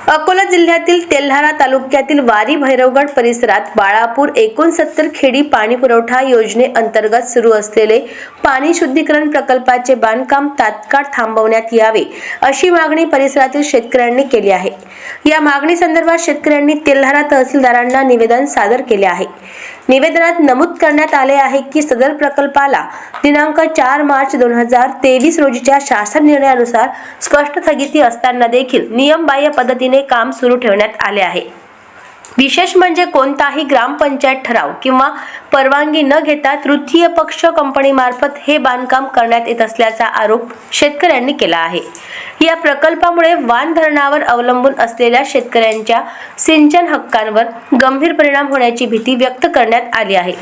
अकोला जिल्ह्यातील तेल्हारा तालुक्यातील वारी भैरवगड परिसरात बाळापूर 69 खेडी पाणी पुरवठा योजनेअंतर्गत सुरू असलेले पाणी शुद्धीकरण प्रकल्पाचे बांधकाम तात्काळ थांबवण्यात यावे अशी मागणी परिसरातील शेतकऱ्यांनी केली आहे। या मागणी संदर्भात शेतकऱ्यांनी तेल्हारा तहसीलदारांना निवेदन सादर केले आहे। निवेदनात नमूद करण्यात आले आहे की सदर प्रकल्पाला दिनांक 4 मार्च 2023 रोजीच्या शासन निर्णयानुसार स्पष्ट स्थगिती असताना देखील नियमबाह्य पद्धतीने काम सुरू ठेवण्यात आले आहे। विशेष म्हणजे कोणताही ग्रामपंचायत ठराव किंवा परवानगी न घेता तृतीय पक्ष कंपनीमार्फत हे बांधकाम करण्यात येत असल्याचा आरोप शेतकऱ्यांनी केला आहे। या प्रकल्पामुळे वान धरणावर अवलंबून असलेल्या शेतकऱ्यांच्या सिंचन हक्कांवर गंभीर परिणाम होण्याची भीती व्यक्त करण्यात आली आहे।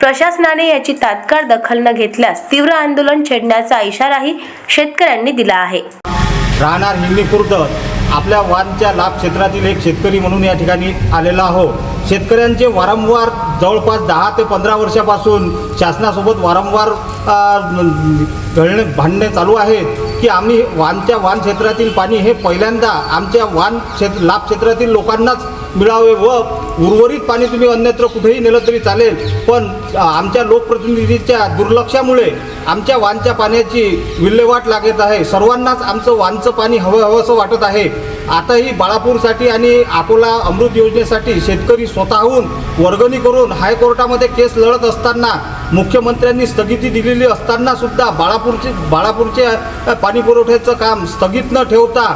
प्रशासनाने याची तात्काळ दखल न घेतल्यास तीव्र आंदोलन छेडण्याचा इशाराही शेतकऱ्यांनी दिला आहे। राहणार हिंगणी खुर्द आपल्या वानच्या लाभ क्षेत्रातील एक शेतकरी म्हणून या ठिकाणी आलेला आहो। शेतकऱ्यांचे वारंवार जवळपास 10 ते 15 वर्षापासून शासनासोबत वारंवार भांडणे चालू आहेत की आम्ही वान क्षेत्रातील पाणी हे पहिल्यांदा आमच्या लाभ क्षेत्रातील लोकांनाच मिळावे व उर्वरित पाणी तुम्ही अन्यत्र कुठेही नेलं तरी चालेल, पण आमच्या लोकप्रतिनिधीच्या दुर्लक्षामुळे आमच्या वानच्या पाण्याची विल्हेवाट लागत आहे। सर्वांनाच आमचं वानचं पाणी हवंसं वाटत आहे। आताही बाळापूरसाठी आणि अकोला अमृत योजनेसाठी शेतकरी स्वतःहून वर्गणी करून हायकोर्टामध्ये केस लढत असताना मुख्यमंत्र्यांनी स्थगिती दिलेली असताना सुद्धा बाळापूरचे पाणी पुरवठ्याचं काम स्थगित न ठेवता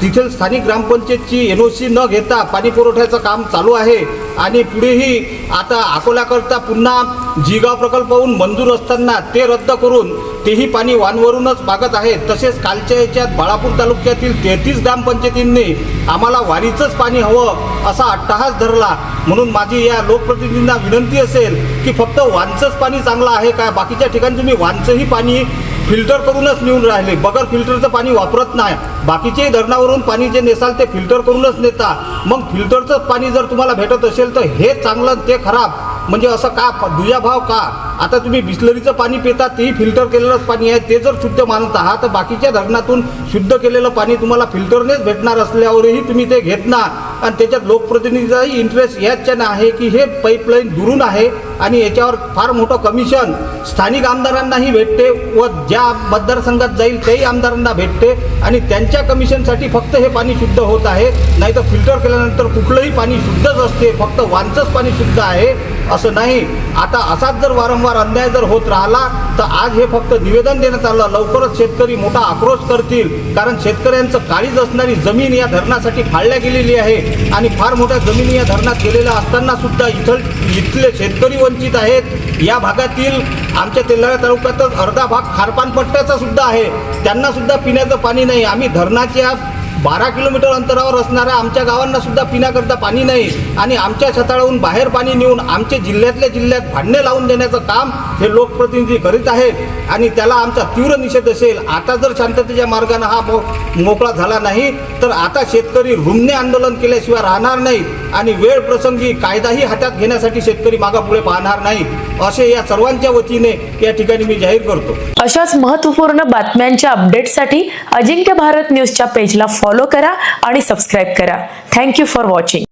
तिथेच स्थानिक ग्रामपंचायतची NOC न घेता पाणी पुरवठ्याचं काम चालू आहे। आणि पुढेही आता अकोल्याकरता पुन्हा जिगाव प्रकल्पाहून मंजूर असताना ते रद्द करून तेही पाणी वानवरूनच मागत आहेत। तसेच कालच्या याच्यात बाळापूर तालुक्यातील 33 ग्रामपंचायतींनी आम्हाला वारीचंच पाणी हवं असा अट्टहास धरला। म्हणून माझी या लोकप्रतिनिधींना विनंती असेल की फक्त वानचंच पाणी चांगलं आहे का? बाकीच्या ठिकाणी तुम्ही वानचंही पाणी फिल्टर करूनच नेऊन राहिले, बगर फिल्टरचं पाणी वापरत नाही। बाकीचेही धरणावरून पाणी जे नेसाल ते फिल्टर करूनच नेता। मग फिल्टरचं पाणी जर तुम्हाला भेटत असेल तर हे चांगलं ते खराब, म्हणजे असं का दुजाभाव का? आता तुम्ही बिस्लरीचं पाणी पिता तेही फिल्टर केलेलंच पाणी आहे, ते जर शुद्ध मानत आहात तर बाकीच्या धरणातून शुद्ध केलेलं पाणी तुम्हाला फिल्टरनेच भेटणार असल्यावरही तुम्ही ते घेत ना। आणि त्याच्यात लोकप्रतिनिधीचाही इंटरेस्ट याच्यानं आहे की हे पाईपलाईन दुरून आहे आणि याच्यावर फार मोठं कमिशन स्थानिक आमदारांनाही भेटते व ज्या मतदारसंघात जाईल त्याही आमदारांना भेटते आणि त्यांच्या कमिशनसाठी फक्त हे पाणी शुद्ध होत आहे। नाही तर फिल्टर केल्यानंतर कुठलंही पाणी शुद्धच असते, फक्त वानचंच पाणी शुद्ध आहे असं नाही। आता असाच जर वारंवार अन्याय जर होत राहिला तर आज हे फक्त निवेदन देण्यात आलं, लवकरच शेतकरी मोठा आक्रोश करतील। कारण शेतकऱ्यांचं काळीज असणारी जमीन या धरणासाठी फाळल्या गेलेली आहे आणि फार मोठ्या जमिनी या धरणात गेलेल्या असताना सुद्धा इथले शेतकरी वंचित आहेत। या भागातील आमच्या तेल्हारा तालुक्यातच अर्धा भाग खारपान पट्ट्याचा सुद्धा आहे, त्यांना सुद्धा पिण्याचं पाणी नाही। आम्ही धरणाच्या 12 किलोमीटर अंतरावर असणाऱ्या आमच्या गावांना सुद्धा पिण्याकरता पाणी नाही आणि आमच्या छताळाहून बाहेर पाणी नेऊन आमचे जिल्ह्यातल्या जिल्ह्यात भांडणे लावून देण्याचं काम हे लोकप्रतिनिधी करीत आहेत आणि त्याला आमचा तीव्र निषेध असेल। आता जर शांततेच्या मार्गाने हा मोकळा झाला नाही तर आता शेतकरी रुमणे आंदोलन केल्याशिवाय राहणार नाहीत आणि वेळ प्रसंगी कायदाही हातात घेण्यासाठी शेतकरी मागापुढे पाहणार नाहीत असे या सर्वांच्या वतीने या ठिकाणी मी जाहीर करतो। अशाच महत्त्वपूर्ण बातम्यांच्या अपडेटसाठी अजिंक्य भारत न्यूजच्या पेजला फॉलो करा आणि सबस्क्राईब करा। Thank you for watching.